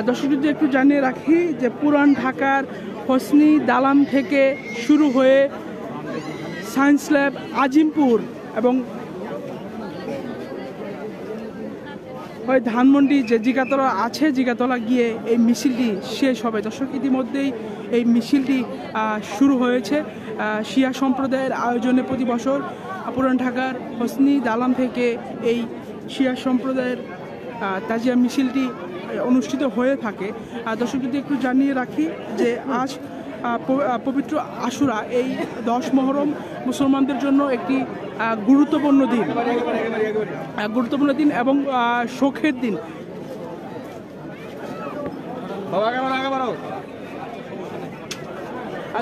দর্শক যদি একটু জানিয়ে রাখি যে পুরান ঢাকার হোসনি দালান থেকে শুরু হয়ে সায়েন্স ল্যাব, আজিমপুর এবং ধানমন্ডি যে জিগাতলা আছে, জিগাতলা গিয়ে এই মিছিলটি শেষ হবে। দর্শক ইতিমধ্যেই এই মিছিলটি শুরু হয়েছে। শিয়া সম্প্রদায়ের আয়োজনে প্রতি বছর পুরান ঢাকার হোসনি দালান থেকে এই শিয়া সম্প্রদায়ের তাজিয়া মিছিলটি অনুষ্ঠিত হয়ে থাকে। দর্শক যদি একটু জানিয়ে রাখি যে আজ পবিত্র আশুরা, এই 10 মুহররম মুসলমানদের জন্য একটি গুরুত্বপূর্ণ দিন এবং শোকের দিন।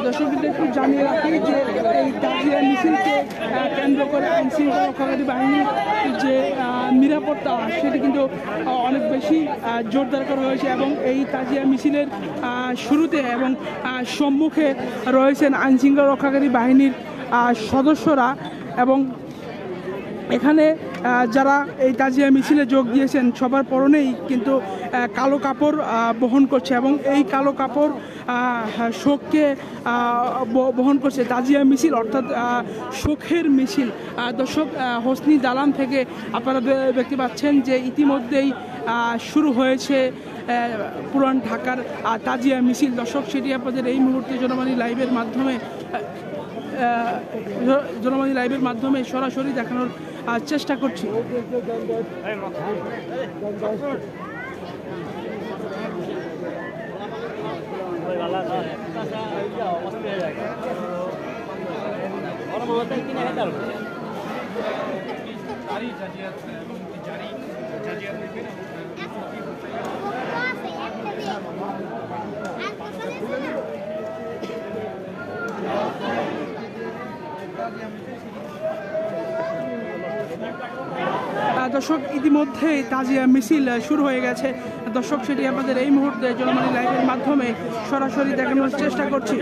দর্শক যদি একটু জানিয়ে রাখি যে এই তাজিয়া মিছিলকে কেন্দ্র করে আইনশৃঙ্খলা রক্ষাকারী বাহিনীর যে নিরাপত্তা সেটি কিন্তু অনেক বেশি জোরদার করা হয়েছে এবং এই তাজিয়া মিছিলের শুরুতে এবং সম্মুখে রয়েছেন আইনশৃঙ্খলা রক্ষাকারী বাহিনীর সদস্যরা এবং এখানে যারা এই তাজিয়া মিছিলে যোগ দিয়েছেন সবার পরনেই কিন্তু কালো কাপড় বহন করছে এবং এই কালো কাপড় শোককে বহন করছে। তাজিয়া মিছিল অর্থাৎ শোকের মিছিল। দর্শক হোসনি দালান থেকে আপনারা দেখতে পাচ্ছেন যে ইতিমধ্যেই শুরু হয়েছে পুরান ঢাকার তাজিয়া মিছিল। দর্শক সেটি আপনাদের এই মুহূর্তে জনবাণী লাইভের মাধ্যমে সরাসরি দেখানোর চেষ্টা করছি। দর্শক ইতিমধ্যেই তাজিয়া মিছিল শুরু হয়ে গেছে। দর্শক সেটি আমাদের এই মুহূর্তে জনবাণী লাইভের মাধ্যমে সরাসরি দেখানোর চেষ্টা করছি।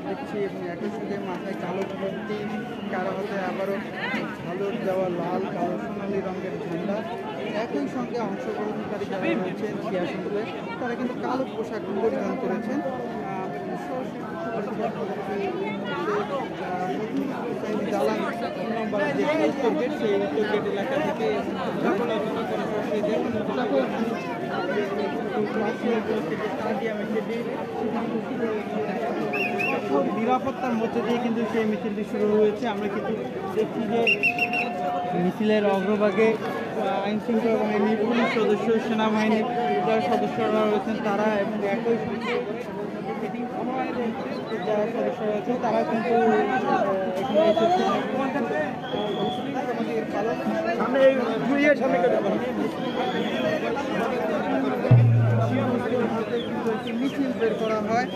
দেখছি এবং একই সঙ্গে মাথায় কালো ভর্তি, কারো হাতে আবারও ঝালর দেওয়া লাল, কালো, সোনালি রঙের ঝান্ডা। একই সঙ্গে অংশগ্রহণকারী যারা রয়েছেন শিয়া সম্প্রদায় তারা কিন্তু কালো পোশাক পরিধান করেছেন। দালান নম্বর যে উত্তর গেট, সেই উত্তর গেট এলাকা থেকে নিরাপত্তার মধ্যে দিয়ে কিন্তু সেই মিছিলটি শুরু হয়েছে। আমরা কিন্তু দেখছি যে মিছিলের অগ্রভাগে আইন শৃঙ্খলা বাহিনীর পুলিশ সদস্য, সেনাবাহিনীর যারা সদস্যরা রয়েছেন তারা এবং একই সঙ্গে যারা সদস্য রয়েছে তারা কিন্তু মিছিল বের করা হয়।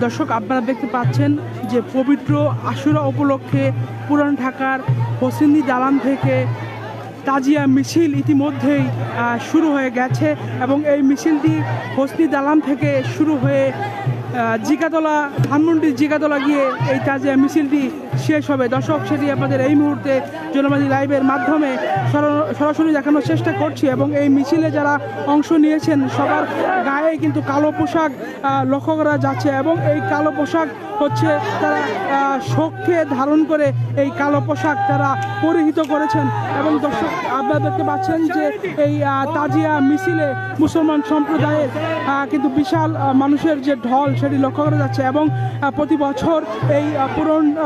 দর্শক আপনারা দেখতে পাচ্ছেন যে পবিত্র আশুরা উপলক্ষে পুরান ঢাকার হোসেনি দালান থেকে তাজিয়া মিছিল ইতিমধ্যেই শুরু হয়ে গেছে এবং এই মিছিলটি হোসনি দালান থেকে শুরু হয়ে জিগাতলা ধানমন্ডির জিগাতলা গিয়ে এই তাজিয়া মিছিলটি শেষ হবে। দর্শক সেটি আপনাদের এই মুহূর্তে জনবাণী লাইভের মাধ্যমে সরাসরি দেখানোর চেষ্টা করছি এবং এই মিছিলে যারা অংশ নিয়েছেন সবার গায়ে কিন্তু কালো পোশাক লক্ষ্য করা যাচ্ছে এবং এই কালো পোশাক হচ্ছে তারা শোককে ধারণ করে এই কালো পোশাক তারা পরিহিত করেছেন এবং দর্শক আপনারা দেখতে পাচ্ছেন যে এই তাজিয়া মিছিলে মুসলমান সম্প্রদায়ের কিন্তু বিশাল মানুষের যে ঢল সেটি লক্ষ্য করা যাচ্ছে এবং প্রতি বছর এই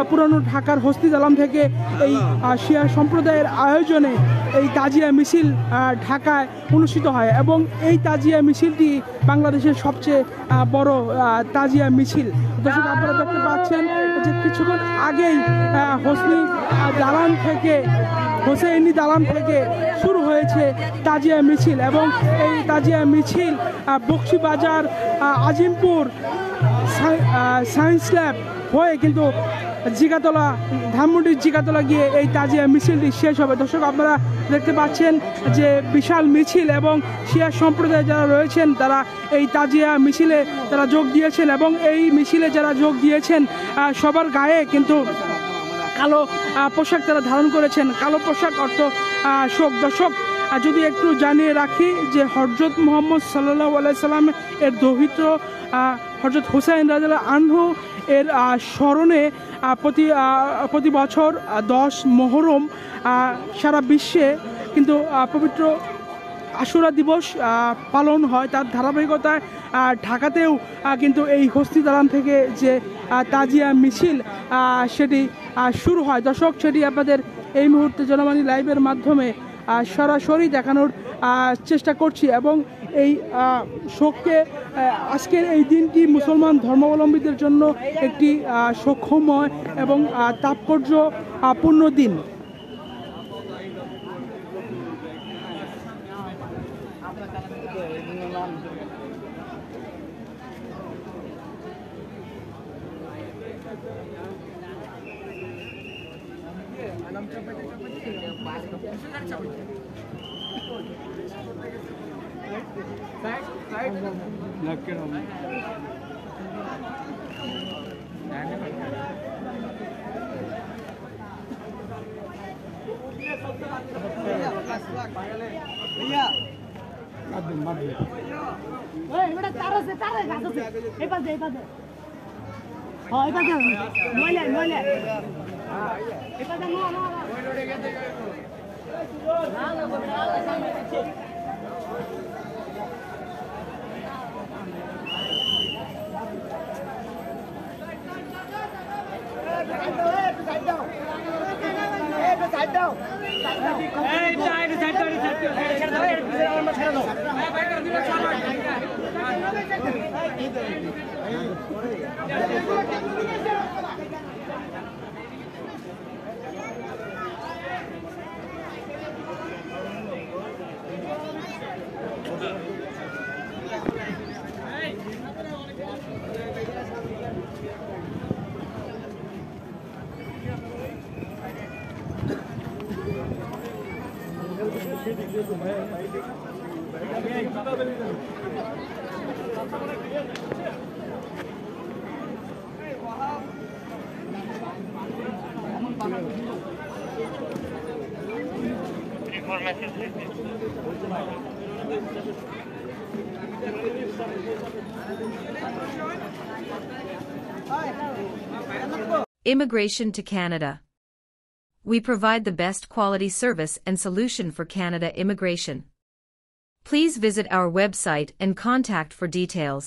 পুরনো ঢাকার হোসনি দালান থেকে এই শিয়া সম্প্রদায়ের আয়োজনে এই তাজিয়া মিছিল ঢাকায় অনুষ্ঠিত হয় এবং এই তাজিয়া মিছিলটি বাংলাদেশের সবচেয়ে বড় তাজিয়া মিছিল। দর্শক আপনারা দেখতে পাচ্ছেন যে কিছুক্ষণ আগেই হোসেনি দালান থেকে শুরু হয়েছে তাজিয়া মিছিল এবং এই তাজিয়া মিছিল বকশীবাজার আজিমপুর সায়েন্স ল্যাব হয়ে কিন্তু জিগাতলা ধানমন্ডির জিগাতলা গিয়ে এই তাজিয়া মিছিলটি শেষ হবে। দর্শক আপনারা দেখতে পাচ্ছেন যে বিশাল মিছিল এবং শিয়া সম্প্রদায় যারা রয়েছেন তারা এই তাজিয়া মিছিলে তারা যোগ দিয়েছেন এবং এই মিছিলে যারা যোগ দিয়েছেন সবার গায়ে কিন্তু কালো পোশাক তারা ধারণ করেছেন। কালো পোশাক অর্থ শোক। দর্শক যদি একটু জানিয়ে রাখি যে হযরত মুহাম্মদ সাল্লাল্লাহু আলাইহি সাল্লাম এর দৌহিত্র হযরত হুসাইন রাদিয়াল্লাহু আনহু এর স্মরণে প্রতি বছর 10 মুহররম সারা বিশ্বে কিন্তু পবিত্র আশুরা দিবস পালন হয়। তার ধারাবাহিকতায় ঢাকাতেও কিন্তু এই হোসনি দালান থেকে যে তাজিয়া মিছিল সেটি শুরু হয়। দর্শক সেটি আপনাদের এই মুহূর্তে জনবাণী লাইভের মাধ্যমে সরাসরি দেখানোর চেষ্টা করছি এবং এই শোককে আজকের এই দিনটি মুসলমান ধর্মাবলম্বীদের জন্য একটি শোকময় এবং তাৎপর্যপূর্ণ দিন। Immigration to Canada. We provide the best quality service and solution for Canada immigration. Please visit our website and contact for details.